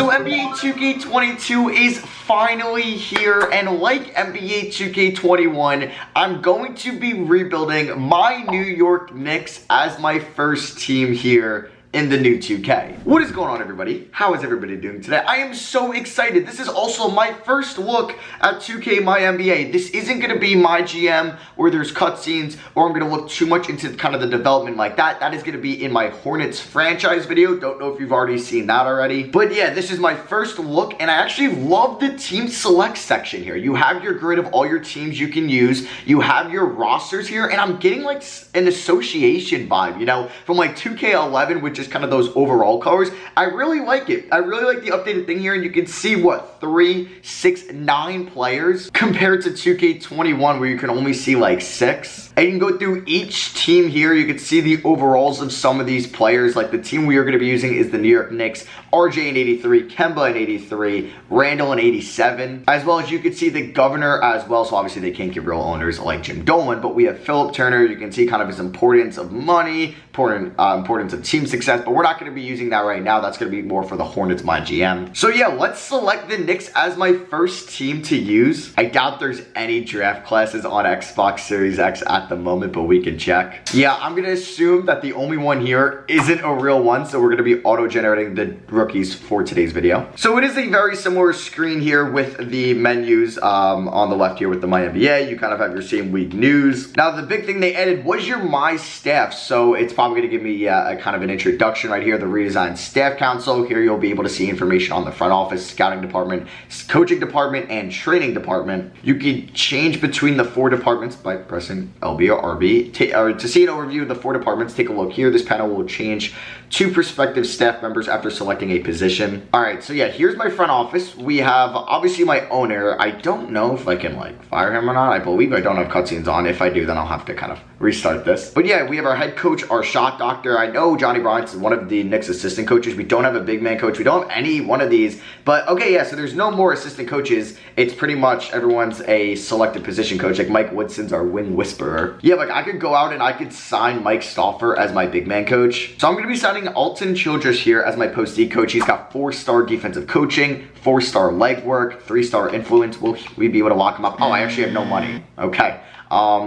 So NBA 2K22 is finally here, and like NBA 2K21, I'm going to be rebuilding my New York Knicks as my first team here in the new 2K. What is going on, everybody? How is everybody doing today? I am so excited. This is also my first look at 2K My NBA. This isn't going to be my GM where there's cutscenes or I'm going to look too much into kind of the development like that. That is going to be in my Hornets franchise video. Don't know if you've already seen that already. But yeah, this is my first look, and I actually love the team select section here. You have your grid of all your teams you can use. You have your rosters here, and I'm getting like an association vibe, you know, from like 2K11, which is kind of those overall colors. I really like it. I really like the updated thing here, and you can see what 3, 6, 9 players compared to 2K21 where you can only see like 6. And you can go through each team here. You can see the overalls of some of these players. Like the team we are going to be using is the New York Knicks. RJ in 83, Kemba in 83, Randall in 87, as well as you can see the governor as well. So obviously they can't give real owners like Jim Dolan, but we have Philip Turner. You can see kind of his importance of money, importance of team success, but we're not going to be using that right now. That's going to be more for the Hornets, my GM. So yeah, let's select the Knicks as my first team to use. I doubt there's any draft classes on Xbox Series X at the moment, but we can check. Yeah, I'm going to assume that the only one here isn't a real one, so we're going to be auto-generating the rookies for today's video. So it is a very similar screen here with the menus on the left here with the My NBA. You kind of have your same week news. Now, the big thing they added was your My Staff, so it's probably going to give me a kind of an introduction right here, the redesigned staff council. Here you'll be able to see information on the front office, scouting department, coaching department, and training department. You can change between the 4 departments by pressing LB or RB. To see an overview of the 4 departments, take a look here. This panel will change to prospective staff members after selecting a position. All right, so yeah, here's my front office. We have obviously my owner. I don't know if I can like fire him or not. I believe I don't have cutscenes on. If I do, then I'll have to kind of restart this. But yeah, we have our head coach, our shot doctor. I know Johnny Bryant's one of the Knicks assistant coaches. We don't have a big man coach. We don't have any one of these. But okay, yeah, so there's no more assistant coaches. It's pretty much everyone's a selected position coach. Like Mike Woodson's our wing whisperer. Yeah, like I could go out and I could sign Mike Stauffer as my big man coach. So I'm going to be signing Alton Childress here as my post D coach. He's got 4-star defensive coaching, 4-star leg work, 3-star influence. Will we be able to lock him up? Oh, I actually have no money. Okay.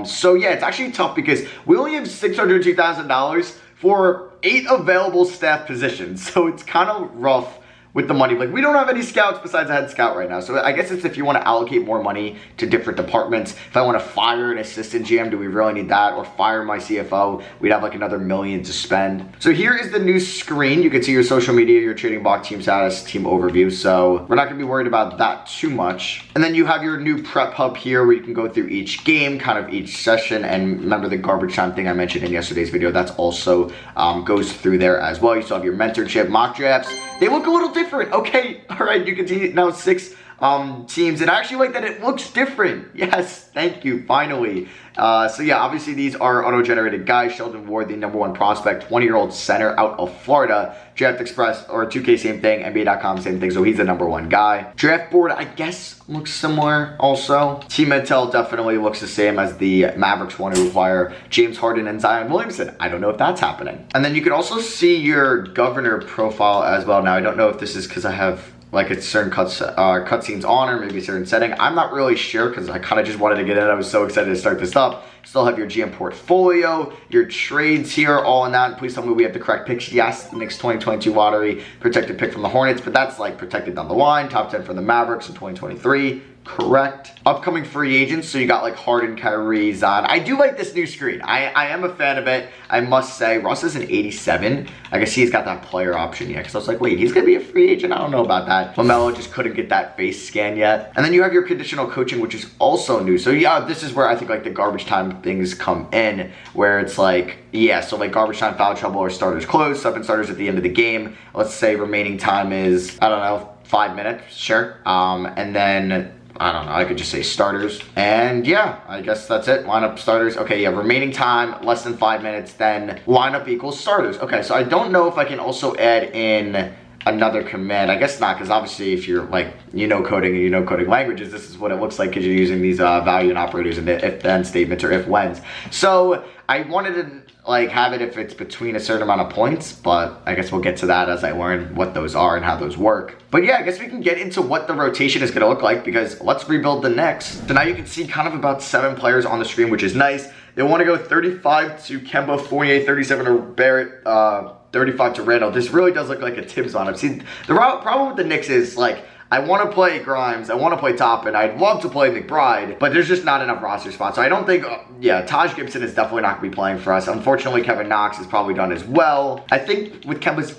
So yeah, it's actually tough because we only have $602,000 for 8 available staff positions. So it's kind of rough with the money. Like, we don't have any scouts besides a head scout right now. So I guess it's if you want to allocate more money to different departments. If I want to fire an assistant GM, do we really need that? Or fire my CFO, we'd have like another $1 million to spend. So here is the new screen. You can see your social media, your trading block, team status, team overview. So we're not going to be worried about that too much. And then you have your new prep hub here where you can go through each game, kind of each session. And remember the garbage time thing I mentioned in yesterday's video, that's also goes through there as well. You still have your mentorship, mock drafts. They look a little different. Okay, all right, you can see now 6 teams, and I actually like that it looks different. Yes, thank you, finally. So yeah, obviously these are auto-generated guys. Sheldon Ward, the #1 prospect, 20-year-old center out of Florida. Draft Express or 2K, same thing. NBA.com, same thing. So he's the #1 guy. Draft board, I guess, looks similar also. Team Intel definitely looks the same as the Mavericks one who require James Harden and Zion Williamson. I don't know if that's happening. And then you can also see your governor profile as well. Now, I don't know if this is because I have like it's certain cutscenes on or maybe a certain setting. I'm not really sure because I kind of just wanted to get in. I was so excited to start this up. Still have your GM portfolio, your trades here, all in that. Please tell me we have the correct picks. Yes, Knicks 2022 lottery, protected pick from the Hornets, but that's like protected down the line. Top 10 for the Mavericks in 2023. Correct. Upcoming free agents, so you got like Harden, Kyrie, Zion. I do like this new screen. I am a fan of it, I must say. Russ is an 87. I can see he's got that player option yet, because I was like, wait, he's going to be a free agent? I don't know about that. LaMelo just couldn't get that face scan yet. And then you have your conditional coaching, which is also new. So yeah, this is where I think like the garbage time things come in, where it's like, yeah, so like garbage time, foul trouble, or starters closed, sub starters at the end of the game. Let's say remaining time is, I don't know, 5 minutes, sure. And then I don't know, I could just say starters. And yeah, I guess that's it. Lineup starters. Okay, yeah, remaining time, less than 5 minutes, then lineup equals starters. Okay, so I don't know if I can also add in another command. I guess not, because obviously if you're like, coding and you know coding languages, this is what it looks like because you're using these value and operators and if then statements or if whens. So I wanted to like have it if it's between a certain amount of points, but I guess we'll get to that as I learn what those are and how those work. But yeah, I guess we can get into what the rotation is going to look like, because let's rebuild the Knicks. So now you can see kind of about 7 players on the screen, which is nice. They want to go 35 to Kemba, Fournier, 37 to Barrett, 35 to Randall. This really does look like a Tibbs lineup. See, the problem with the Knicks is, like, I want to play Grimes, I want to play Toppin, I'd love to play McBride, but there's just not enough roster spots. So I don't think, yeah, Taj Gibson is definitely not going to be playing for us. Unfortunately, Kevin Knox is probably done as well. I think with Kemba's,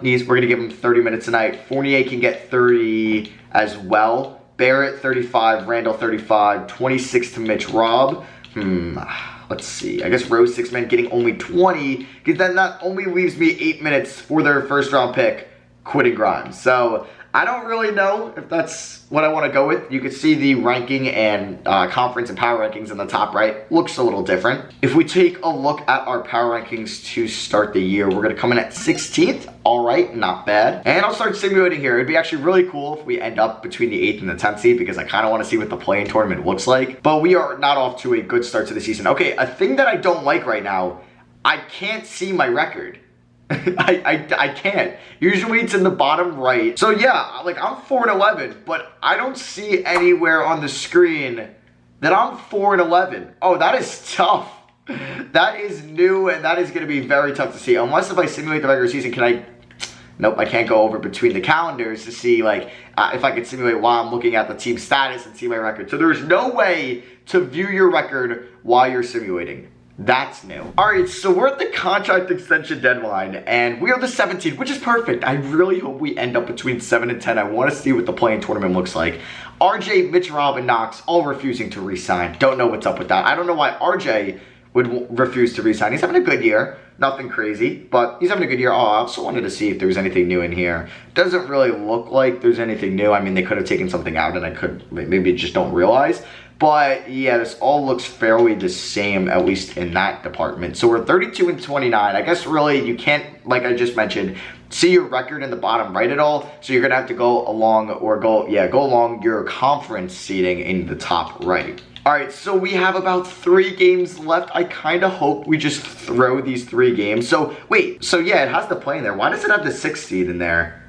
knees, we're going to give him 30 minutes tonight. Fournier can get 30 as well. Barrett, 35, Randall, 35, 26 to Mitch Robb. Let's see. I guess Rose, 6-man, getting only 20, because then that only leaves me 8 minutes for their first-round pick, quitting Grimes. So I don't really know if that's what I want to go with. You can see the ranking and conference and power rankings in the top right. Looks a little different. If we take a look at our power rankings to start the year, we're going to come in at 16th. All right, not bad. And I'll start simulating here. It'd be actually really cool if we end up between the 8th and the 10th seed, because I kind of want to see what the play-in tournament looks like. But we are not off to a good start to the season. Okay, a thing that I don't like right now, I can't see my record. I can't. Usually it's in the bottom right. So yeah, like I'm 4-11, but I don't see anywhere on the screen that I'm 4-11. Oh, that is tough. That is new, and that is going to be very tough to see. Unless if I simulate the regular season, can I? Nope, I can't go over between the calendars to see, like, if I could simulate while I'm looking at the team status and see my record. So there's no way to view your record while you're simulating. That's new. All right, so we're at the contract extension deadline, and we are the 17th, which is perfect. I really hope we end up between 7 and 10. I want to see what the play-in tournament looks like. RJ, Mitch Robb, and Knox all refusing to re-sign. Don't know what's up with that. I don't know why RJ would refuse to re-sign. He's having a good year. Nothing crazy, but he's having a good year. Oh, I also wanted to see if there was anything new in here. Doesn't really look like there's anything new. I mean, they could have taken something out, and I could maybe just don't realize. But yeah, this all looks fairly the same, at least in that department. So we're 32 and 29. I guess really you can't, like I just mentioned, see your record in the bottom right at all. So you're gonna have to go along your conference seating in the top right. All right, so we have about 3 games left. I kind of hope we just throw these 3 games. So wait, so yeah, it has the play in there. Why does it have the 6th seed in there?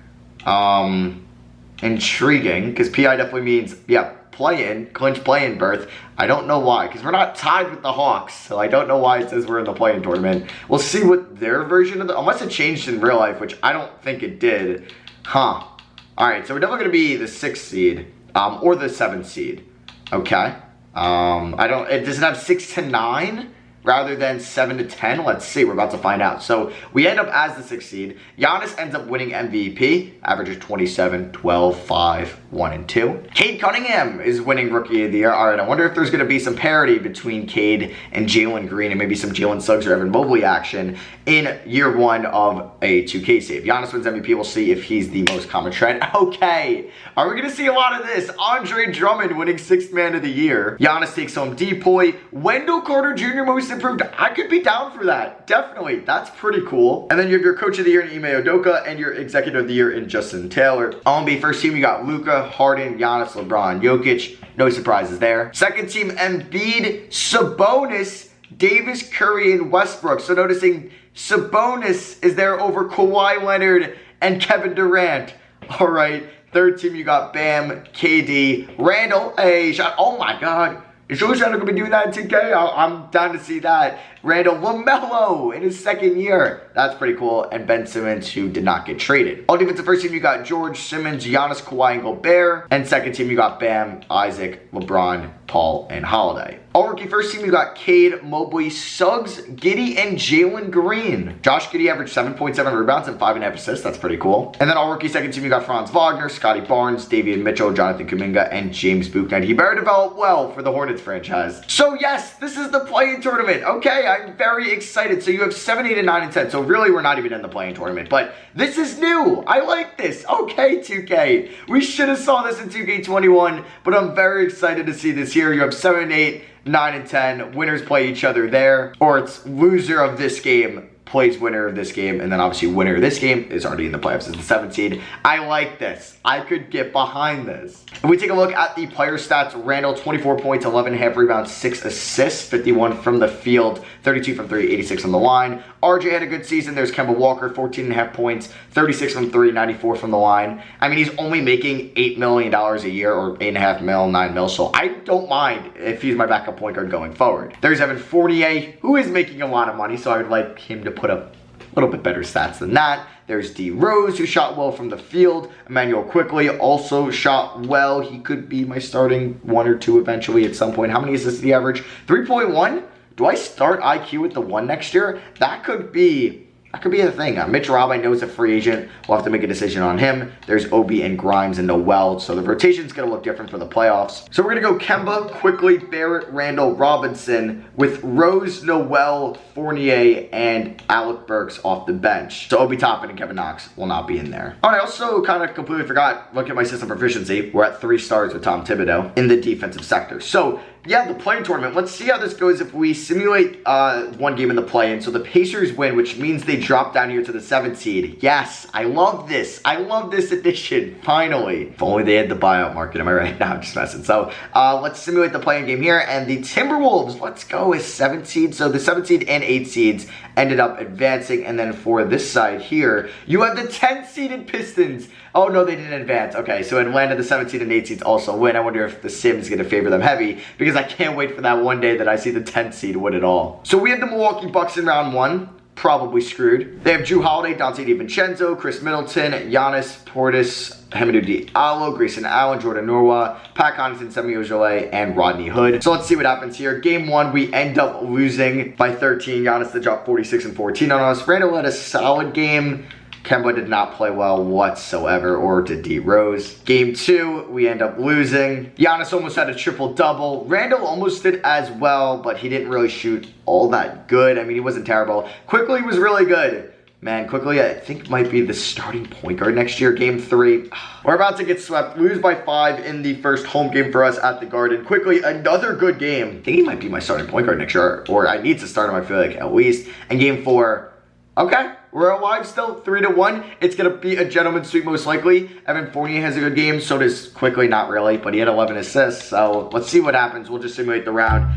Intriguing, because PI definitely means, yeah, clinch play-in berth. I don't know why, because we're not tied with the Hawks, so I don't know why it says we're in the play-in tournament. We'll see what their version of the, unless it changed in real life, which I don't think it did. All right, so we're definitely going to be the 6th seed, or the 7th seed. Okay. Does it have 6 to 9? Rather than 7 to 10? Let's see, we're about to find out. So we end up as the 6th seed. Giannis ends up winning MVP, averages 27, 12, 5, 1, and 2. Cade Cunningham is winning Rookie of the Year. All right, I wonder if there's going to be some parity between Cade and Jalen Green, and maybe some Jalen Suggs or Evan Mobley action in year 1 of a 2K save. Giannis wins MVP. We'll see if he's the most common trend. Okay, are we going to see a lot of this? Andre Drummond winning 6th man of the year. Giannis takes home Depoy. Wendell Carter Jr. most improved. I could be down for that. Definitely. That's pretty cool. And then you have your coach of the year in Ime Udoka and your executive of the year in Justin Taylor. On-NBA first team, you got Luka, Harden, Giannis, LeBron, Jokic. No surprises there. Second team, Embiid, Sabonis, Davis, Curry, and Westbrook. So noticing Sabonis is there over Kawhi Leonard and Kevin Durant. All right. Third team, you got Bam, KD, Randall. Hey, shot. Oh my God. Is Julius Randle going to be doing that in 2K? I'm down to see that. Randall, LaMelo in his 2nd year. That's pretty cool. And Ben Simmons, who did not get traded. All defensive first team, you got George, Simmons, Giannis, Kawhi, and Gobert. And second team, you got Bam, Isaac, LeBron, Paul, and Holiday. All rookie first team, you got Cade, Mobley, Suggs, Giddey, and Jalen Green. Josh Giddey averaged 7.7 rebounds and 5.5 assists. That's pretty cool. And then all rookie second team, you got Franz Wagner, Scotty Barnes, Davian Mitchell, Jonathan Kuminga, and James Bouknight. He better develop well for the Hornets franchise. So yes, this is the play-in tournament. Okay, I'm very excited. So you have 7, 8, and 9, and 10. So really, we're not even in the play-in tournament. But this is new. I like this. Okay, 2K. We should have saw this in 2K21, but I'm very excited to see this here. You have 7, 8, 9, and 10. Winners play each other there. Or it's loser of this game plays winner of this game, and then obviously winner of this game is already in the playoffs as the 7th seed. I like this. I could get behind this. If we take a look at the player stats, Randall, 24 points, 11.5 rebounds, 6 assists, 51 from the field, 32 from 3, 86 on the line. RJ had a good season. There's Kemba Walker, 14.5 points, 36 from 3, 94 from the line. I mean, he's only making $8 million a year, or 8.5 mil, 9 mil, so I don't mind if he's my backup point guard going forward. There's Evan Fournier, who is making a lot of money, so I would like him to put up a little bit better stats than that. There's D. Rose, who shot well from the field. Emmanuel Quickly also shot well. He could be my starting 1 or 2 eventually at some point. How many assists did he average? 3.1? Do I start IQ with the 1 next year? That could be a thing. Mitch Robb, I know, is a free agent. We'll have to make a decision on him. There's Obi and Grimes and Noel, so the rotation's going to look different for the playoffs. So we're going to go Kemba, Quickly, Barrett, Randall, Robinson, with Rose, Noel, Fournier, and Alec Burks off the bench. So Obi Toppin and Kevin Knox will not be in there. All right, I also kind of completely forgot, look at my system proficiency. We're at 3 stars with Tom Thibodeau in the defensive sector. So yeah, the play-in tournament. Let's see how this goes if we simulate 1 game in the play-in. So the Pacers win, which means they drop down here to the 7th seed. Yes, I love this. I love this addition, finally. If only they had the buyout market, am I right? No, I'm just messing. So let's simulate the play-in game here. And the Timberwolves, let's go with 7th seed. So the 7th seed and 8th seeds ended up advancing. And then for this side here, you have the 10th seeded Pistons. Oh, no, they didn't advance. Okay, so Atlanta, the 7th seed and 8th seeds also win. I wonder if the Sim's going to favor them heavy, because I can't wait for that one day that I see the 10th seed win it all. So we have the Milwaukee Bucks in round 1. Probably screwed. They have Drew Holiday, Dante DiVincenzo, Chris Middleton, Giannis, Portis, Hamidou Diallo, Grayson Allen, Jordan Norwa, Pat Connaughton, Semi Ojeleye, and Rodney Hood. So let's see what happens here. Game 1, we end up losing by 13. Giannis to drop 46 and 14 on us. Randall had a solid game. Kemba did not play well whatsoever, or did D. Rose. Game 2, we end up losing. Giannis almost had a triple-double. Randall almost did as well, but he didn't really shoot all that good. I mean, he wasn't terrible. Quickly was really good. Man, Quickly, I think, might be the starting point guard next year. Game 3, we're about to get swept. Lose by 5 in the first home game for us at the Garden. Quickly, another good game. I think he might be my starting point guard next year, or I need to start him, I feel like, at least. And Game 4, okay, we're alive still, 3-1. It's going to be a gentleman's sweep most likely. Evan Fournier has a good game, so does Quickly, not really, but he had 11 assists. So let's see what happens. We'll just simulate the round.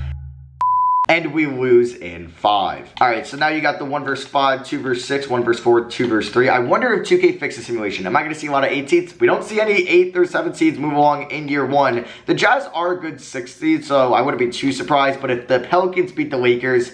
And we lose in 5. All right, so now you got the 1 versus 5, 2 versus 6, 1 versus 4, 2 versus 3. I wonder if 2K fixes simulation. Am I going to see a lot of 8 seeds? We don't see any 8th or 7th seeds move along in year 1. The Jazz are a good 6th seed, so I wouldn't be too surprised. But if the Pelicans beat the Lakers,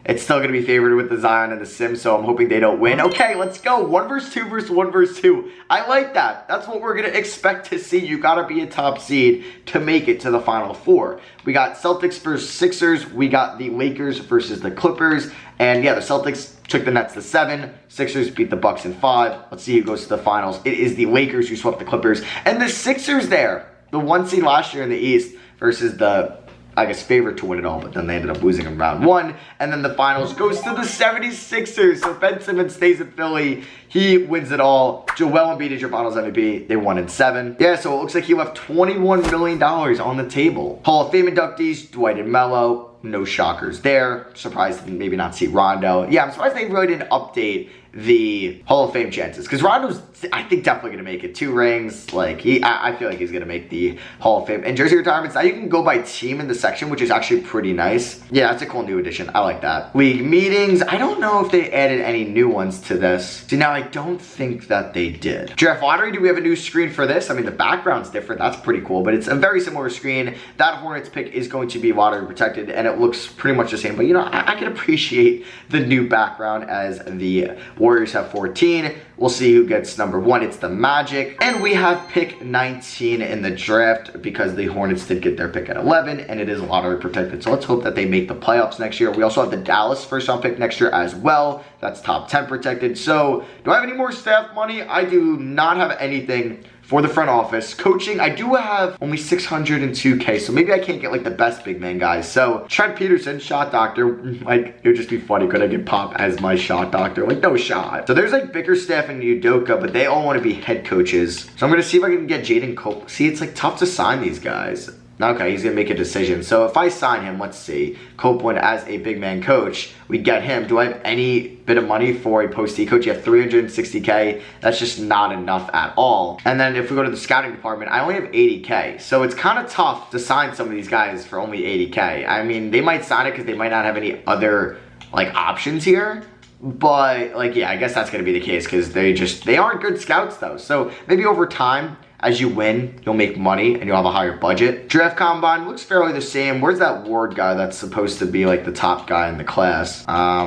it's still going to be favored with the Zion and the Sim, so I'm hoping they don't win. Okay, let's go. 1 versus 2 versus 1 versus 2. I like that. That's what we're going to expect to see. You got to be a top seed to make it to the Final 4. We got Celtics versus Sixers. We got the Lakers versus the Clippers. And yeah, the Celtics took the Nets to 7. Sixers beat the Bucks in 5. Let's see who goes to the finals. It is the Lakers who swept the Clippers. And the Sixers there, the 1 seed last year in the East versus the, I guess, favorite to win it all, but then they ended up losing in round 1. And then the finals goes to the 76ers. So Ben Simmons stays in Philly. He wins it all. Joel Embiid is your finals MVP. They won in 7. Yeah, so it looks like he left $21 million on the table. Hall of Fame inductees, Dwight and Melo. No shockers there. Surprised to maybe not see Rondo. Yeah, I'm surprised they really didn't update the Hall of Fame chances, because Rondo's, I think, definitely going to make it. 2 rings. Like, I feel like he's going to make the Hall of Fame. And jersey retirements, now you can go by team in the section, which is actually pretty nice. Yeah, that's a cool new addition. I like that. League meetings, I don't know if they added any new ones to this. See, now I don't think that they did. Draft lottery, do we have a new screen for this? I mean, the background's different. That's pretty cool, but it's a very similar screen. That Hornets pick is going to be lottery protected, and it looks pretty much the same. But, you know, I can appreciate the new background as the Warriors have 14. We'll see who gets number 1. It's the Magic. And we have pick 19 in the draft because the Hornets did get their pick at 11, and it is lottery protected. So let's hope that they make the playoffs next year. We also have the Dallas first round pick next year as well. That's top 10 protected. So do I have any more staff money? I do not have anything for the front office. Coaching, I do have only 602K, so maybe I can't get like the best big man guys. So Trent Peterson, shot doctor, like it would just be funny, could I get Pop as my shot doctor? Like, no shot. So there's like Bickerstaff and Udoka, but they all want to be head coaches. So I'm gonna see if I can get Jaden Cope. See, it's like tough to sign these guys. Okay, he's going to make a decision. So if I sign him, let's see, Copeland as a big man coach, we get him. Do I have any bit of money for a post-D coach? You have 360K. That's just not enough at all. And then if we go to the scouting department, I only have 80K. So it's kind of tough to sign some of these guys for only 80K. I mean, they might sign it because they might not have any other, like, options here. But, like, yeah, I guess that's going to be the case because they aren't good scouts, though. So maybe over time, as you win, you'll make money and you'll have a higher budget. Draft combine looks fairly the same. Where's that Ward guy that's supposed to be like the top guy in the class?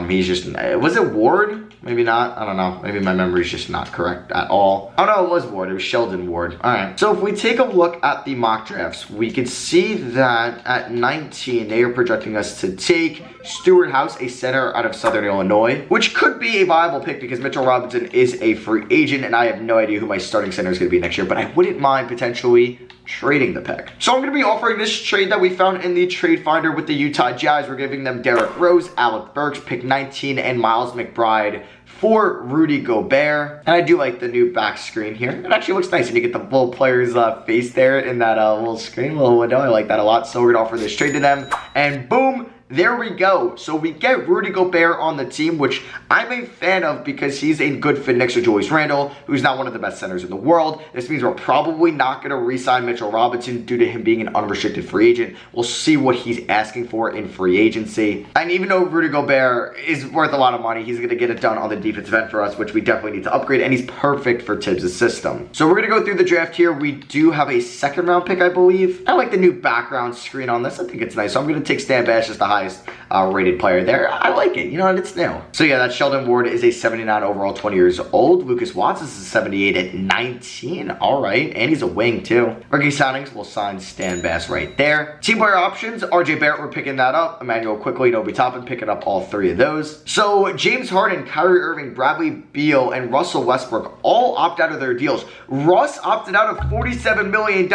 He's just, was it Ward? Maybe not. I don't know. Maybe my memory's just not correct at all. Oh no, it was Ward. It was Sheldon Ward. All right. So if we take a look at the mock drafts, we can see that at 19, they are projecting us to take Stuart House, a center out of Southern Illinois, which could be a viable pick because Mitchell Robinson is a free agent and I have no idea who my starting center is going to be next year, but I wouldn't mind potentially trading the pick. So I'm going to be offering this trade that we found in the trade finder with the Utah Jazz. We're giving them Derrick Rose, Alec Burks, pick 19, and Miles McBride for Rudy Gobert. And I do like the new back screen here. It actually looks nice, and you get the full player's face there in that little screen, little window. I like that a lot. So we're going to offer this trade to them, and boom, there we go. So we get Rudy Gobert on the team, which I'm a fan of because he's a good fit next to Julius Randle, who's not one of the best centers in the world. This means we're probably not going to re-sign Mitchell Robinson due to him being an unrestricted free agent. We'll see what he's asking for in free agency. And even though Rudy Gobert is worth a lot of money, he's going to get it done on the defensive end for us, which we definitely need to upgrade, and he's perfect for Tibbs' system. So we're going to go through the draft here. We do have a second round pick, I believe. I like the new background screen on this. I think it's nice. So I'm going to take Stan Bash as the highest rated player there. I like it. You know, it's new. So yeah, that Sheldon Ward is a 79 overall, 20 years old. Lucas Watts is a 78 at 19. All right. And he's a wing too. Rookie signings, we'll sign Stan Bass right there. Team player options, RJ Barrett, we're picking that up. Emmanuel Quickly, Obi Toppin, picking up all three of those. So James Harden, Kyrie Irving, Bradley Beal, and Russell Westbrook all opt out of their deals. Russ opted out of $47 million.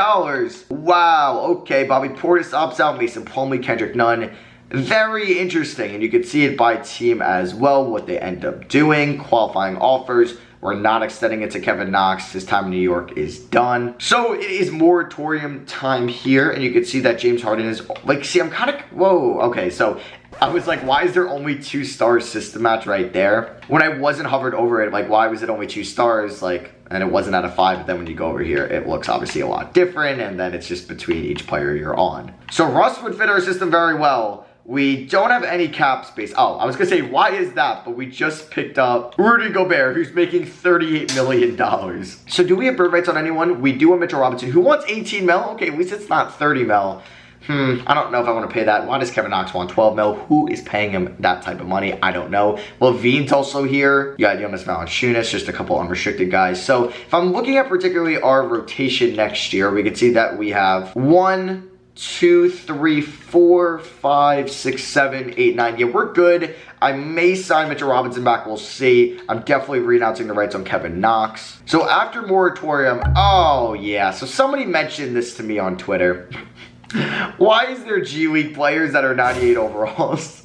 Wow. Okay. Bobby Portis opts out. Mason Plumlee, Kendrick Nunn. Very interesting, and you can see it by team as well, what they end up doing. Qualifying offers. We're not extending it to Kevin Knox. His time in New York is done. So it is moratorium time here, and you can see that James Harden is, like, see, I'm kind of, whoa, okay, so I was like, why is there only 2 stars system match right there? When I wasn't hovered over it, like, why was it only 2 stars? Like, and it wasn't out of 5, but then when you go over here, it looks obviously a lot different, and then it's just between each player you're on. So Russ would fit our system very well. We don't have any cap space. Oh, I was going to say, why is that? But we just picked up Rudy Gobert, who's making $38 million. So do we have bird rights on anyone? We do have Mitchell Robinson, who wants 18 mil. Okay, at least it's not 30 mil. I don't know if I want to pay that. Why does Kevin Knox want 12 mil? Who is paying him that type of money? I don't know. Levine's also here. You got Jonas Valanciunas, just a couple unrestricted guys. So if I'm looking at particularly our rotation next year, we can see that we have 1, 2, 3, 4, 5, 6, 7, 8, 9. Yeah, we're good. I may sign Mitchell Robinson back. We'll see. I'm definitely renouncing the rights on Kevin Knox. So after moratorium, oh yeah. So somebody mentioned this to me on Twitter. Why is there G League players that are 98 overalls?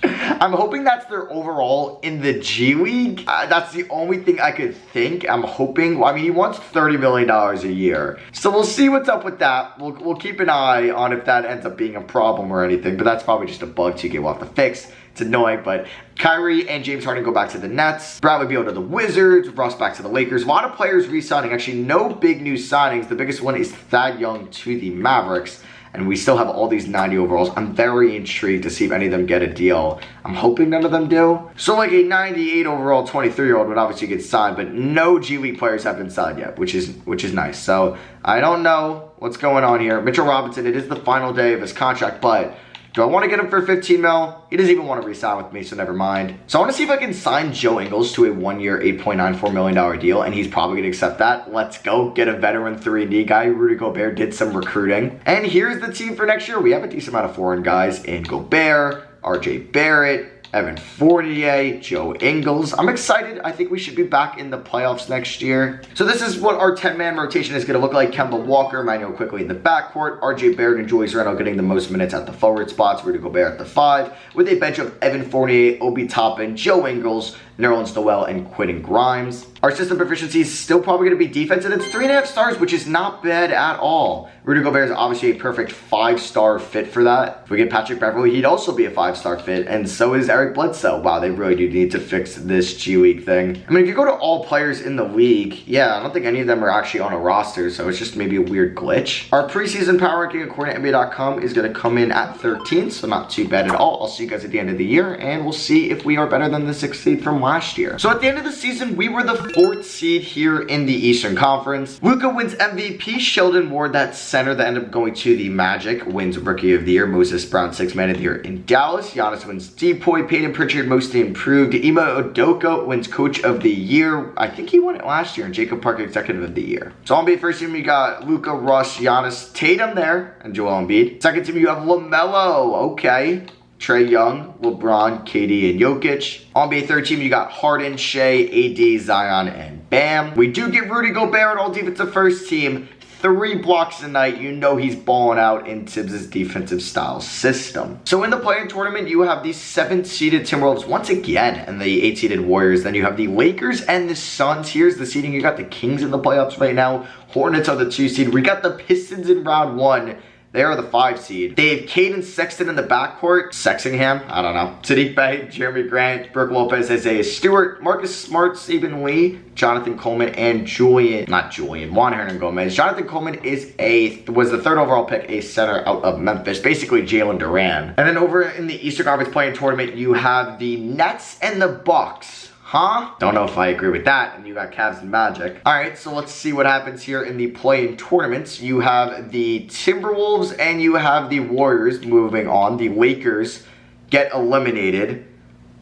I'm hoping that's their overall in the G League. That's the only thing I could think. I'm hoping. Well, I mean, he wants $30 million a year. So we'll see what's up with that. We'll keep an eye on if that ends up being a problem or anything. But that's probably just a bug 2K will have to fix. It's annoying, but Kyrie and James Harden go back to the Nets. Bradley Beal to the Wizards. Russ back to the Lakers. A lot of players re-signing. Actually, no big new signings. The biggest one is Thad Young to the Mavericks. And we still have all these 90 overalls. I'm very intrigued to see if any of them get a deal. I'm hoping none of them do. So like a 98 overall 23-year-old would obviously get signed, but no G League players have been signed yet, which is nice. So I don't know what's going on here. Mitchell Robinson, it is the final day of his contract, but do I want to get him for 15 mil? He doesn't even want to re-sign with me, so never mind. So I want to see if I can sign Joe Ingles to a 1-year, $8.94 million deal, and he's probably going to accept that. Let's go. Get a veteran 3-and-D guy. Rudy Gobert did some recruiting. And here's the team for next year. We have a decent amount of foreign guys in Gobert, RJ Barrett, Evan Fournier, Joe Ingles. I'm excited. I think we should be back in the playoffs next year. So this is what our 10-man rotation is going to look like. Kemba Walker, Emmanuel Quickly in the backcourt, RJ Barrett and Julius Randle getting the most minutes at the forward spots, Rudy Gobert at the 5, with a bench of Evan Fournier, Obi Toppin, Joe Ingles, Nerlens Noel, and Quentin Grimes. Our system proficiency is still probably going to be defense, and it's 3.5 stars, which is not bad at all. Rudy Gobert is obviously a perfect 5-star fit for that. If we get Patrick Beverley, he'd also be a 5-star fit, and so is Eric Bledsoe. Wow, they really do need to fix this G League thing. I mean, if you go to all players in the league, yeah, I don't think any of them are actually on a roster, so it's just maybe a weird glitch. Our preseason power ranking according to NBA.com is going to come in at 13, so not too bad at all. I'll see you guys at the end of the year, and we'll see if we are better than the 6th seed from last year. So at the end of the season, we were the 4th seed here in the Eastern Conference. Luka wins MVP. Sheldon Ward, that center that ended up going to the Magic, wins Rookie of the Year. Moses Brown, 6th Man of the Year in Dallas. Giannis wins Depoy. Peyton Pritchard, Most Improved. Ime Udoka wins Coach of the Year. I think he won it last year. And Jacob Parker, Executive of the Year. So on NBA first team, you got Luka, Russ, Giannis, Tatum there, and Joel Embiid. Second team, you have LaMelo. Okay. Trae Young, LeBron, KD, and Jokic. On NBA third team, you got Harden, Shea, AD, Zion, and Bam. We do get Rudy Gobert on all defensive first team. 3 blocks a night. You know he's balling out in Tibbs' defensive style system. So in the play-in tournament, you have the 7th-seeded Timberwolves once again and the 8th-seeded Warriors. Then you have the Lakers and the Suns. Here's the seeding. You got the Kings in the playoffs right now. Hornets are the 2 seed. We got the Pistons in round 1. They are the 5 seed. They have Cade and Sexton in the backcourt. Sexingham? I don't know. Sadiq Bey, Jeremy Grant, Brooke Lopez, Isaiah Stewart, Marcus Smart, Saban Lee, Jonathan Coleman, and Juan Hernan-Gomez. Jonathan Coleman was the 3rd overall pick, a center out of Memphis. Basically Jalen Duran. And then over in the Eastern Conference play-in tournament, you have the Nets and the Bucks. Huh? Don't know if I agree with that. And you got Cavs and Magic. Alright, so let's see what happens here in the play-in tournaments. You have the Timberwolves and you have the Warriors moving on. The Lakers get eliminated.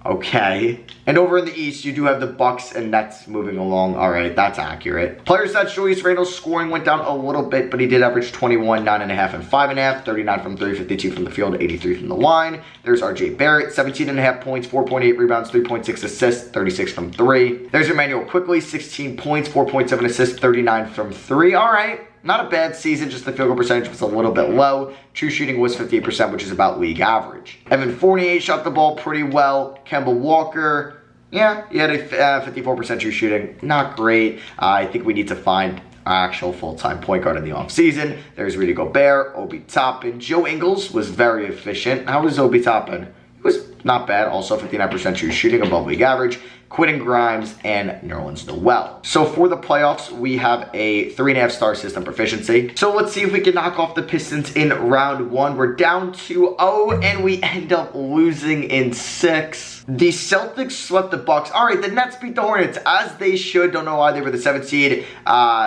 Okay. And over in the East, you do have the Bucks and Nets moving along. All right, that's accurate. Player stats, Julius Randle's scoring went down a little bit, but he did average 21, 9.5, and 5.5, 39 from 3, 52 from the field, 83 from the line. There's RJ Barrett, 17.5 points, 4.8 rebounds, 3.6 assists, 36 from 3. There's Emmanuel Quickley, 16 points, 4.7 assists, 39 from 3. All right. Not a bad season, just the field goal percentage was a little bit low. True shooting was 58%, which is about league average. Evan Fournier shot the ball pretty well. Kemba Walker, yeah, he had a 54% true shooting. Not great. I think we need to find actual full-time point guard in the offseason. There's Rudy Gobert, Obi Toppin. Joe Ingles was very efficient. How was Obi Toppin? It was not bad. Also 59% true shooting, above league average. Quentin Grimes, and Nerlens Noel. So for the playoffs, we have a 3.5-star system proficiency. So let's see if we can knock off the Pistons in round 1. We're down 2-0, and we end up losing in 6. The Celtics swept the Bucks. All right, the Nets beat the Hornets, as they should. Don't know why they were the 7th seed.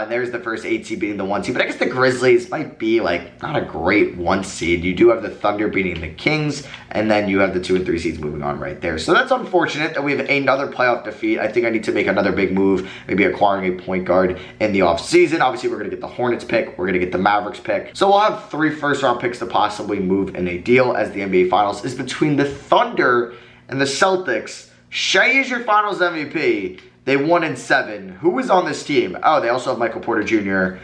There's the first 8 seed beating the 1 seed. But I guess the Grizzlies might be, like, not a great 1 seed. You do have the Thunder beating the Kings, and then you have the 2 and 3 seeds moving on right there. So that's unfortunate that we have another playoff defeat. I think I need to make another big move, maybe acquiring a point guard in the offseason. Obviously, we're going to get the Hornets pick. We're going to get the Mavericks pick. So we'll have 3 first-round picks to possibly move in a deal, as the NBA Finals is between the Thunder and the Celtics. Shea is your Finals MVP. They won in 7. Who is on this team? Oh, they also have Michael Porter Jr.,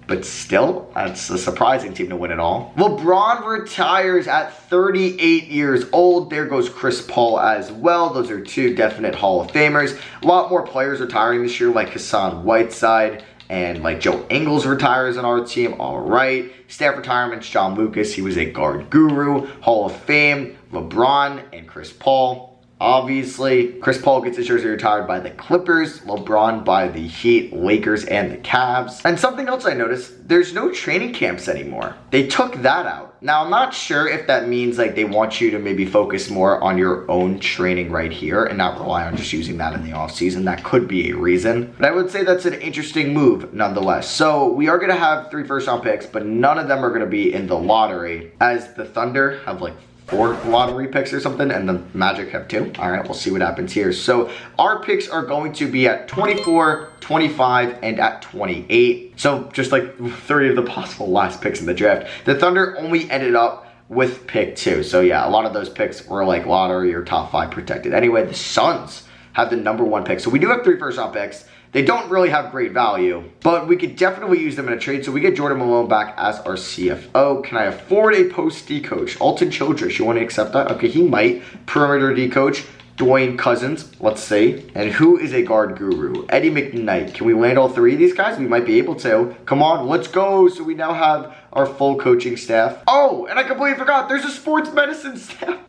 but still, that's a surprising team to win it all. LeBron retires at 38 years old. There goes Chris Paul as well. Those are 2 definite Hall of Famers. A lot more players retiring this year, like Hassan Whiteside, and like Joe Ingles retires on our team. All right. Staff retirements, John Lucas. He was a guard guru. Hall of Fame, LeBron and Chris Paul. Obviously, Chris Paul gets his jersey retired by the Clippers, LeBron by the Heat, Lakers, and the Cavs. And something else I noticed, there's no training camps anymore. They took that out. Now, I'm not sure if that means like they want you to maybe focus more on your own training right here and not rely on just using that in the offseason. That could be a reason. But I would say that's an interesting move nonetheless. So we are going to have 3 first-round picks, but none of them are going to be in the lottery, as the Thunder have like 4 lottery picks or something, and the Magic have 2. All right, we'll see what happens here. So our picks are going to be at 24, 25, and at 28. So just like 3 of the possible last picks in the draft. The Thunder only ended up with pick 2. So yeah, a lot of those picks were like lottery or top 5 protected. Anyway, the Suns have the #1 pick. So we do have 3 first-round picks. They don't really have great value, but we could definitely use them in a trade. So we get Jordan Malone back as our CFO. Can I afford a post D coach? Alton Childress, you want to accept that? Okay, he might. Perimeter D coach. Dwayne Cousins, let's see. And who is a guard guru? Eddie McKnight. Can we land all three of these guys? We might be able to. Come on, let's go. So we now have our full coaching staff. Oh, and I completely forgot. There's a sports medicine staff.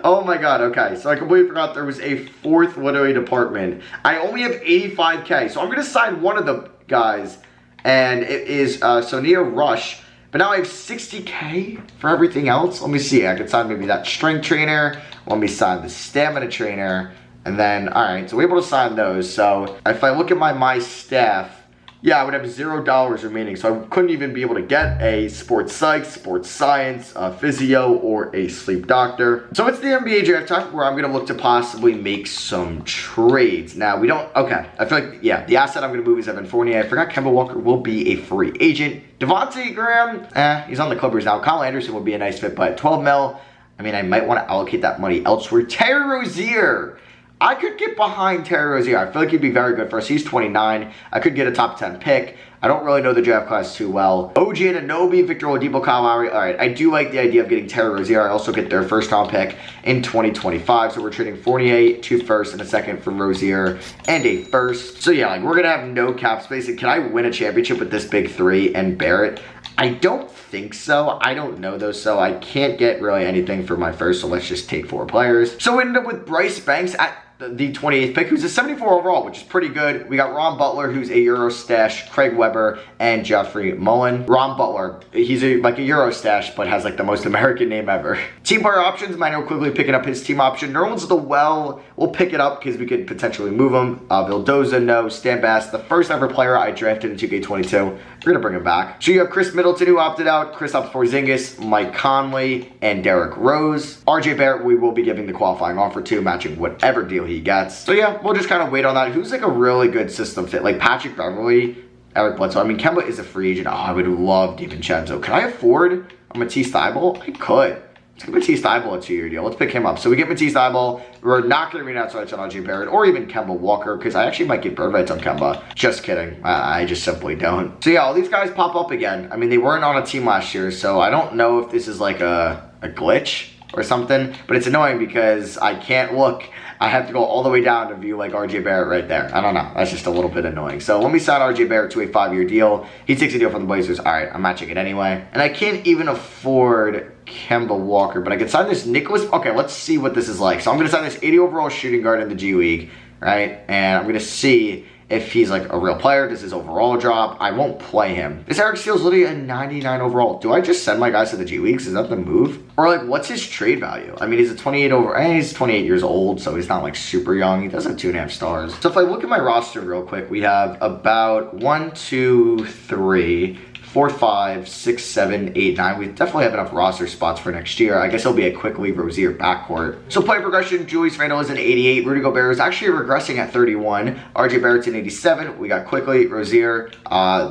Oh my God, okay. So I completely forgot there was a fourth literary department. I only have 85K. So I'm going to sign one of the guys. And it is Sonia Rush. But now I have 60K for everything else. Let me see. I could sign maybe that strength trainer. Let me sign the stamina trainer. And then, all right, so we're able to sign those. So if I look at my staff, yeah, I would have $0 remaining. So I couldn't even be able to get a sports psych, sports science, a physio, or a sleep doctor. So it's the NBA draft time where I'm going to look to possibly make some trades. Now, we don't, okay. I feel like, yeah, the asset I'm going to move is Evan Fournier. I forgot Kemba Walker will be a free agent. Devontae Graham, he's on the Clippers now. Kyle Anderson would be a nice fit, but 12 mil, I mean, I might want to allocate that money elsewhere. Terry Rozier. I could get behind Terry Rozier. I feel like he'd be very good for us. He's 29. I could get a top 10 pick. I don't really know the draft class too well. OG Anunoby, Victor Oladipo, Kyle Lowry. All right, I do like the idea of getting Terry Rozier. I also get their first round pick in 2025. So we're trading Fournier, 2 firsts and a second for Rozier and a first. So yeah, like we're gonna have no cap space. And can I win a championship with this big three and Barrett? I don't think so. I don't know though, so I can't get really anything for my first, so let's just take 4 players. So we ended up with Bryce Banks at the 28th pick, who's a 74 overall, which is pretty good. We got Ron Butler, who's a Euro stash, Craig Weber, and Jeffrey Mullen. Ron Butler, he's like a Euro stash, but has like the most American name ever. Team player options, Manuel quickly picking up his team option. Nerlens the Well, we'll pick it up because we could potentially move him. Vildoza, no. Stan Bass, the first ever player I drafted in 2K22. We're gonna bring him back. So you have Chris Middleton, who opted out, Kristaps Porzingis, Mike Conley, and Derrick Rose. RJ Barrett, we will be giving the qualifying offer to, matching whatever deal he gets. So yeah, we'll just kind of wait on that. Who's like a really good system fit? Like Patrick Beverly, Eric Bledsoe. I mean, Kemba is a free agent. Oh, I would love DiVincenzo. Can I afford a Matisse Thybulle? I could. Let's get Matisse Thybulle a 2-year deal. Let's pick him up. So we get Matisse Thybulle. We're not going to read outside on RJ Barrett or even Kemba Walker because I actually might get bird rights on Kemba. Just kidding. I just simply don't. So yeah, all these guys pop up again. I mean, they weren't on a team last year, so I don't know if this is like a glitch or something, but it's annoying because I can't look. I have to go all the way down to view like RJ Barrett right there. I don't know. That's just a little bit annoying. So let me sign RJ Barrett to a 5-year deal. He takes a deal from the Blazers. All right, I'm matching it anyway. And I can't even afford Kemba Walker, but I can sign this Nicholas. Okay, let's see what this is like. So I'm going to sign this 80 overall shooting guard in the G League, right? And I'm going to see if he's like a real player. Does his overall drop? I won't play him. This Eric Steele's literally a 99 overall. Do I just send my guys to the G Leagues? Is that the move? Or like, what's his trade value? I mean, he's a 28 over, he's 28 years old, so he's not like super young. He does have 2.5 stars. So if I look at my roster real quick, we have about 1, 2, 3, 4, 5, 6, 7, 8, 9. We definitely have enough roster spots for next year. I guess it'll be a quickly Rozier backcourt. So play progression, Julius Randle is an 88. Rudy Gobert is actually regressing at 31. RJ Barrett's an 87. We got quickly Rozier.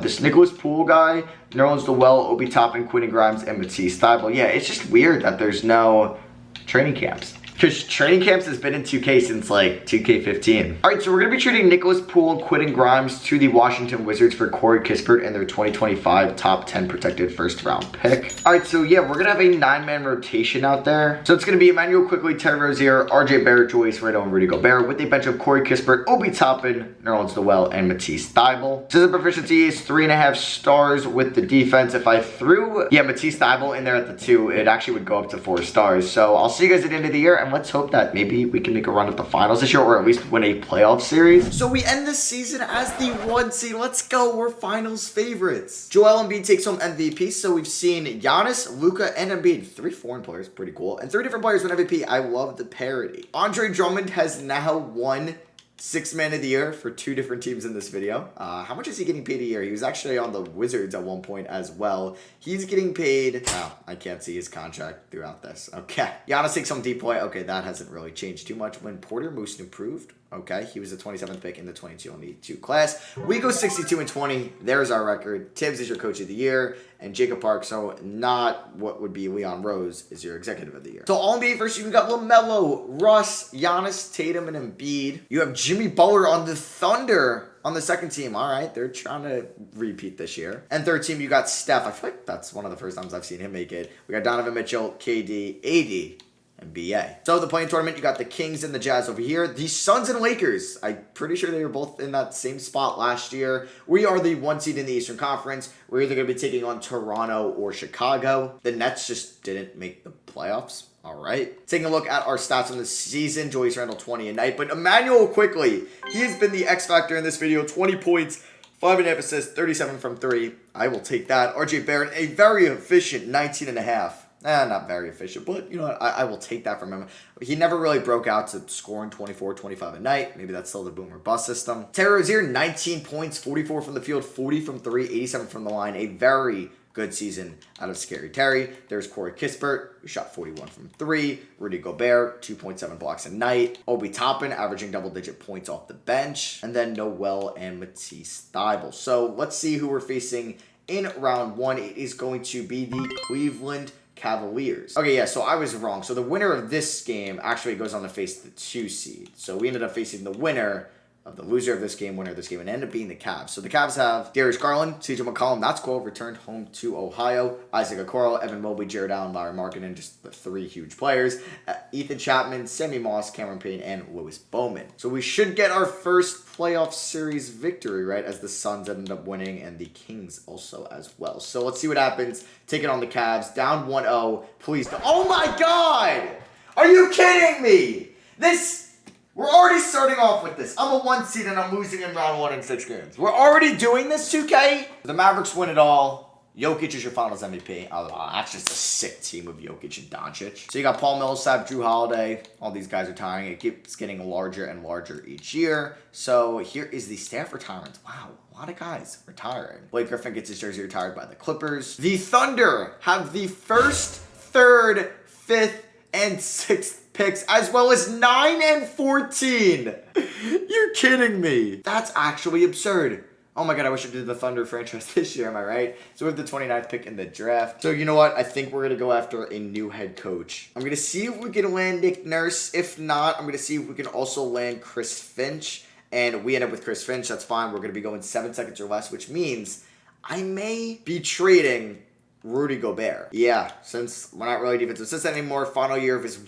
This Nicholas Poole guy, Nerlens Noel, Obi Toppin, Quentin Grimes, and Matisse Thybulle. Yeah, it's just weird that there's no training camps. Because training camps has been in 2K since like 2K15. All right, so we're going to be trading Nicholas Poole and Quentin Grimes to the Washington Wizards for Corey Kispert and their 2025 top 10 protected first round pick. All right, so yeah, we're going to have a 9-man rotation out there. So it's going to be Emmanuel Quickly, Terry Rozier, RJ Barrett, Julius Randle, and Rudy Gobert with a bench of Corey Kispert, Obi Toppin, Nerlens Noel, and Matisse Thybulle. System proficiency is 3.5 stars with the defense. If I threw, Matisse Thybulle in there at the 2, it actually would go up to 4 stars. So I'll see you guys at the end of the year. And let's hope that maybe we can make a run at the finals this year or at least win a playoff series. So we end this season as the 1 seed. Let's go. We're finals favorites. Joel Embiid takes home MVP. So we've seen Giannis, Luka, and Embiid. 3 foreign players. Pretty cool. And 3 different players win MVP. I love the parity. Andre Drummond has now won 6th man of the year for 2 different teams in this video. How much is he getting paid a year? He was actually on the Wizards at one point as well. He's getting paid. Oh, I can't see his contract throughout this. Okay. Giannis takes home deep play. Okay, that hasn't really changed too much. When Porter Moose improved, okay, he was the 27th pick in the 22-on-22 class. We go 62-20. There's our record. Tibbs is your coach of the year, and Jacob Park, so not what would be Leon Rose, is your executive of the year. So all NBA first, you've got LaMelo, Russ, Giannis, Tatum, and Embiid. You have Jimmy Butler on the Thunder on the second team. All right, they're trying to repeat this year. And third team, you got Steph. I feel like that's one of the first times I've seen him make it. We got Donovan Mitchell, KD, AD. NBA. So the play-in tournament, you got the Kings and the Jazz over here. The Suns and Lakers, I'm pretty sure they were both in that same spot last year. We are the 1 seed in the Eastern Conference. We're either going to be taking on Toronto or Chicago. The Nets just didn't make the playoffs. All right. Taking a look at our stats on the season. Julius Randle, 20 a night. But Emmanuel quickly, he has been the X factor in this video. 20 points, 5.5 assists, 37 from 3. I will take that. RJ Barrett, a very efficient 19.5. Not very efficient, but you know what? I will take that from him. He never really broke out to scoring 24, 25 a night. Maybe that's still the boom or bust system. Terry Rozier, 19 points, 44 from the field, 40 from 3, 87 from the line. A very good season out of Scary Terry. There's Corey Kispert, who shot 41 from 3. Rudy Gobert, 2.7 blocks a night. Obi Toppin, averaging double-digit points off the bench. And then Noel and Matisse Thybulle. So let's see who we're facing in round 1. It is going to be the Cleveland Cavaliers. Okay, yeah, so I was wrong. So the winner of this game actually goes on to face the 2 seed. So we ended up facing the winner of the loser of this game, winner of this game, and ended up being the Cavs. So the Cavs have Darius Garland, CJ McCollum, that's cool, returned home to Ohio, Isaac Okoro, Evan Mobley, Jared Allen, Larry Markkinen, just the 3 huge players, Ethan Chapman, Sammy Moss, Cameron Payne, and Lewis Bowman. So we should get our first playoff series victory, right, as the Suns ended up winning, and the Kings also as well. So let's see what happens. Taking on the Cavs, down 1-0. Please don't. Oh my God! Are you kidding me? We're already starting off with this. I'm a 1 seed and I'm losing in round 1 in 6 games. We're already doing this, 2K? The Mavericks win it all. Jokic is your finals MVP. Oh, that's just a sick team of Jokic and Doncic. So you got Paul Millsap, Drew Holiday. All these guys retiring. It keeps getting larger and larger each year. So here is the staff retirement. Wow, a lot of guys retiring. Blake Griffin gets his jersey retired by the Clippers. The Thunder have the 1st, 3rd, 5th, and 6th picks, as well as 9 and 14. You're kidding me. That's actually absurd. Oh my God, I wish I did the Thunder franchise this year, am I right? So we have the 29th pick in the draft. So you know what? I think we're going to go after a new head coach. I'm going to see if we can land Nick Nurse. If not, I'm going to see if we can also land Chris Finch. And we end up with Chris Finch. That's fine. We're going to be going 7 seconds or less, which means I may be trading Rudy Gobert. Yeah, since we're not really defensive assistant anymore, final year of his...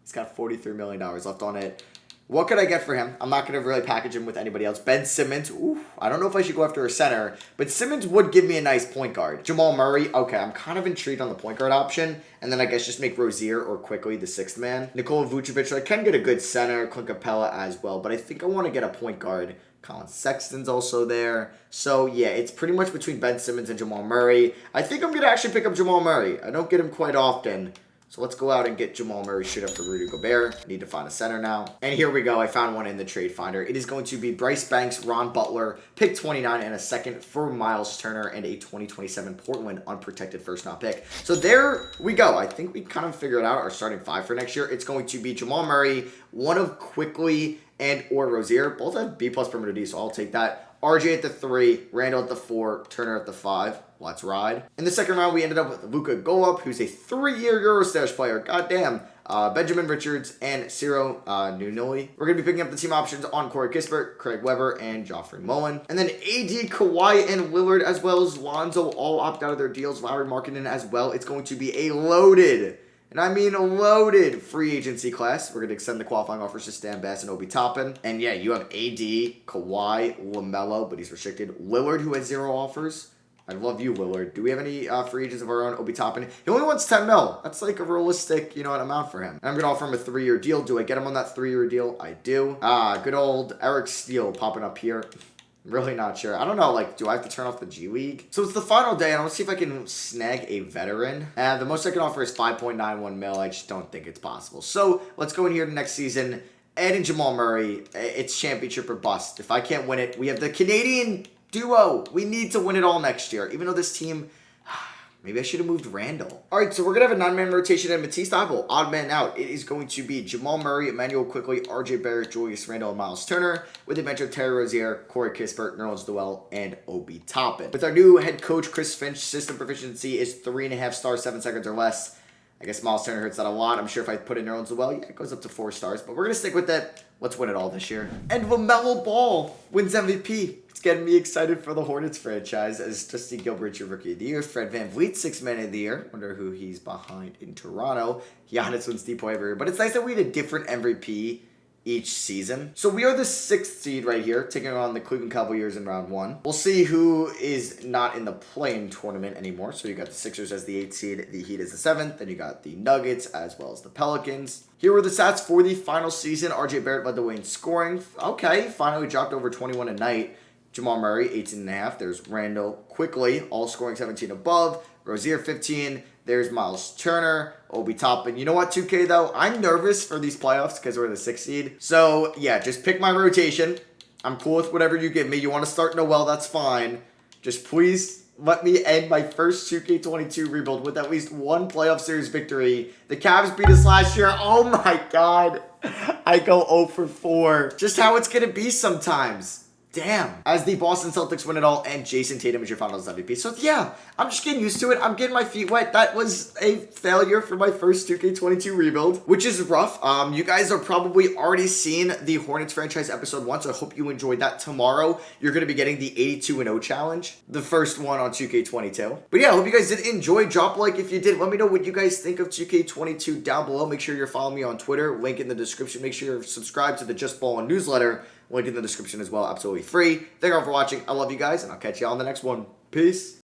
He's got $43 million left on it. What could I get for him? I'm not going to really package him with anybody else. Ben Simmons. Ooh, I don't know if I should go after a center, but Simmons would give me a nice point guard. Jamal Murray. Okay, I'm kind of intrigued on the point guard option. And then I guess just make Rozier or quickly the 6th man. Nikola Vucevic. I can get a good center. Clint Capella as well. But I think I want to get a point guard. Colin Sexton's also there. So, yeah, it's pretty much between Ben Simmons and Jamal Murray. I think I'm going to actually pick up Jamal Murray. I don't get him quite often. So let's go out and get Jamal Murray straight up for Rudy Gobert. Need to find a center now. And here we go. I found one in the trade finder. It is going to be Bryce Banks, Ron Butler, pick 29 and a 2nd for Miles Turner, and a 2027 Portland unprotected first-round pick. So there we go. I think we kind of figured out our starting 5 for next year. It's going to be Jamal Murray, one of Quickly and or Rozier. Both have B+ perimeter D, so I'll take that. RJ at the 3, Randall at the 4, Turner at the 5. Let's ride. In the second round, we ended up with Luka Golub, who's a 3-year Eurostash player. Goddamn. Benjamin Richards and Ciro Nunoli. We're going to be picking up the team options on Corey Kispert, Craig Weber, and Joffrey Mullen. And then AD, Kawhi, and Lillard, as well as Lonzo, all opt out of their deals. Larry Markkinen as well. It's going to be a loaded, and I mean a loaded, free agency class. We're going to extend the qualifying offers to Stan Bass and Obi Toppin. And yeah, you have AD, Kawhi, LaMelo, but he's restricted. Lillard, who has 0 offers. I love you, Lillard. Do we have any free agents of our own? Obi Toppin. He only wants 10 mil. That's like a realistic, amount for him. And I'm going to offer him a 3-year deal. Do I get him on that 3-year deal? I do. Good old Eric Steele popping up here. I'm really not sure. I don't know, do I have to turn off the G League? So it's the final day, and I want to see if I can snag a veteran. The most I can offer is 5.91 mil. I just don't think it's possible. So let's go in here to next season. Ed and Jamal Murray. It's championship or bust. If I can't win it, we have the Canadian duo. We need to win it all next year. Even though this team, maybe I should have moved Randall. All right, so we're going to have a 9-man rotation and Matisse Thybulle, odd man out. It is going to be Jamal Murray, Emmanuel Quickly, RJ Barrett, Julius Randle, and Miles Turner, with the bench of Terry Rozier, Corey Kispert, Nerlens Noel, and Obi Toppin. With our new head coach, Chris Finch, system proficiency is 3.5 stars, 7 seconds or less. I guess Miles Turner hurts that a lot. I'm sure if I put in Nerlens as well, yeah, it goes up to 4 stars. But we're going to stick with it. Let's win it all this year. And LaMelo Ball wins MVP. It's getting me excited for the Hornets franchise as Justin Gilbert's your Rookie of the Year. Fred VanVleet, 6th Man of the Year. Wonder who he's behind in Toronto. Giannis wins Deep Waiver. But it's nice that we had a different MVP each season. So we are the 6th seed right here, taking on the Cleveland Cavaliers in round 1. We'll see who is not in the play-in tournament anymore. So you got the Sixers as the 8th seed, the Heat as the 7th, then you got the Nuggets as well as the Pelicans. Here were the stats for the final season. RJ Barrett led the way in scoring. Okay, finally dropped over 21 a night. Jamal Murray, 18.5. There's Randall quickly, all scoring 17 above. Rozier, 15. There's Miles Turner, Obi Toppin. You know what, 2K, though? I'm nervous for these playoffs because we're the 6th seed. So, yeah, just pick my rotation. I'm cool with whatever you give me. You want to start Noel, that's fine. Just please let me end my first 2K22 rebuild with at least one playoff series victory. The Cavs beat us last year. Oh, my God. I go 0 for 4. Just how it's going to be sometimes. Damn. As the Boston Celtics win it all, and Jason Tatum is your finals MVP. So, yeah, I'm just getting used to it. I'm getting my feet wet. That was a failure for my first 2K22 rebuild, which is rough. You guys are probably already seen the Hornets franchise episode 1, so I hope you enjoyed that. Tomorrow, you're going to be getting the 82-0 challenge, the first one on 2K22. But, yeah, I hope you guys did enjoy. Drop a like if you did. Let me know what you guys think of 2K22 down below. Make sure you're following me on Twitter. Link in the description. Make sure you're subscribed to the Just Ball newsletter. Link in the description as well. Absolutely free. Thank you all for watching. I love you guys, and I'll catch you all on the next one. Peace.